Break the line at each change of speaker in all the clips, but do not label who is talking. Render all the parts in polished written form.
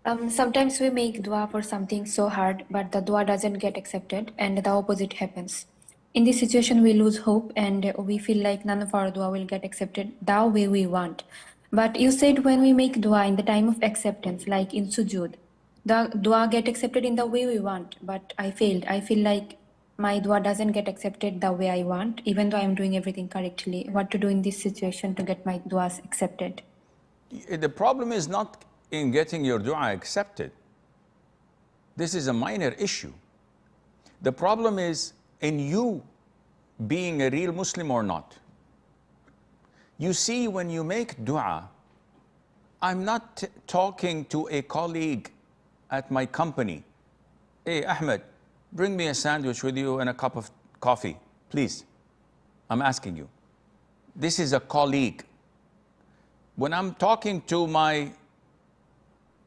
Sometimes we make dua for something so hard, but the dua doesn't get accepted, and the opposite happens. In this situation, we lose hope and we feel like none of our dua will get accepted the way we want. But you said when we make dua in the time of acceptance, like in sujood, the dua get accepted in the way we want, but I failed. I feel like my dua doesn't get accepted the way I want, even though I'm doing everything correctly. What to do in this situation to get my duas accepted?
The problem is not in getting your dua accepted. This is a minor issue. The problem is in you being a real Muslim or not. You see, when you make dua, I'm not talking to a colleague at my company. Hey, Ahmed, bring me a sandwich with you and a cup of coffee, please. I'm asking you. This is a colleague. When I'm talking to my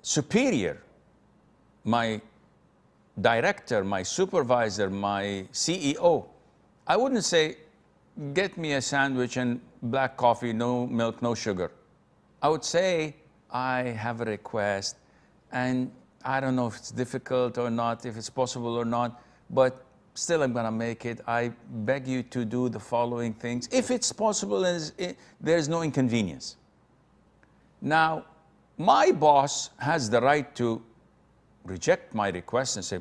superior, my director, my supervisor, my CEO, I wouldn't say, get me a sandwich and black coffee, no milk, no sugar. I would say, I have a request, and I don't know if it's difficult or not, if it's possible or not, but still I'm gonna make it. I beg you to do the following things. If it's possible, and there's no inconvenience. Now, my boss has the right to reject my request and say,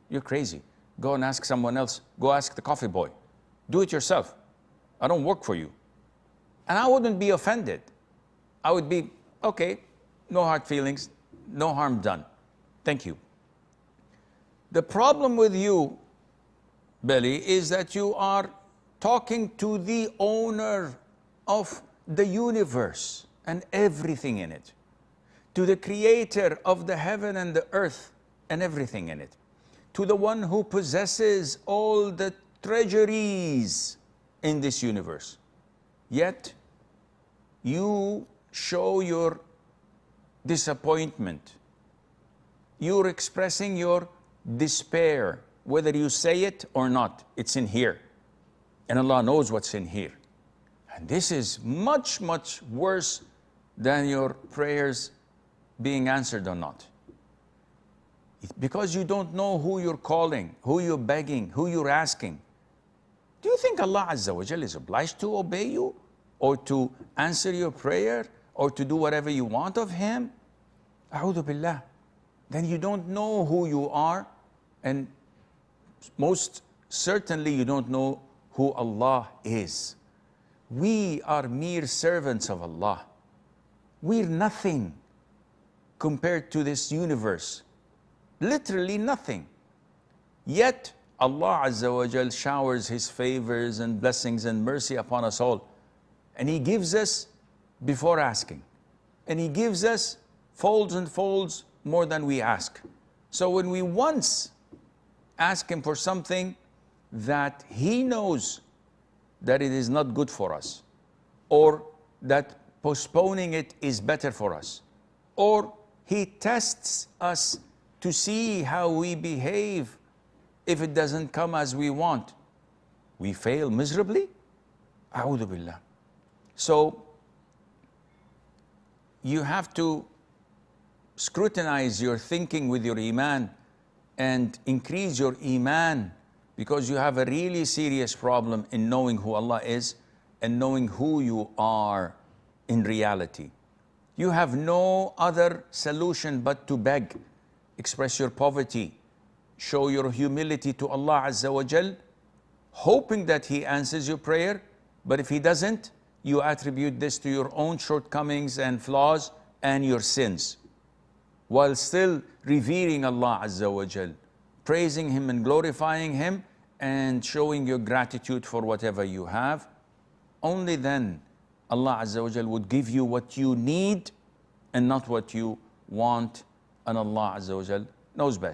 you're crazy. Go and ask someone else. Go ask the coffee boy. Do it yourself. I don't work for you. And I wouldn't be offended. I would be, okay, no hard feelings, no harm done. Thank you. The problem with you, Belly, is that you are talking to the owner of the universe and everything in it, to the creator of the heaven and the earth and everything in it, to the one who possesses all the treasuries in this universe. Yet, you show your disappointment. You're expressing your despair, whether you say it or not. It's in here. And Allah knows what's in here. And this is much, much worse than your prayers being answered or not. Because you don't know who you're calling, who you're begging, who you're asking. Do you think Allah Azza wa Jal is obliged to obey you, or to answer your prayer, or to do whatever you want of Him? A'udhu billah. Then you don't know who you are, and most certainly you don't know who Allah is. We are mere servants of Allah. We're nothing compared to this universe. Literally nothing. Yet Allah Azza wa Jal showers His favors and blessings and mercy upon us all. And He gives us before asking. And He gives us folds and folds more than we ask. So when we once ask Him for something that He knows that it is not good for us, or that postponing it is better for us, or He tests us to see how we behave if it doesn't come as we want, we fail miserably? A'udhu billah. So you have to scrutinize your thinking with your iman and increase your iman, because you have a really serious problem in knowing who Allah is and knowing who you are in reality. You have no other solution but to beg, express your poverty, show your humility to Allah Azza wa Jal, hoping that He answers your prayer. But if He doesn't, you attribute this to your own shortcomings and flaws and your sins, while still revering Allah Azza wa Jal, praising Him and glorifying Him, and showing your gratitude for whatever you have. Only then Allah Azza wa Jal would give you what you need and not what you want. And Allah Azza wa Jal knows best.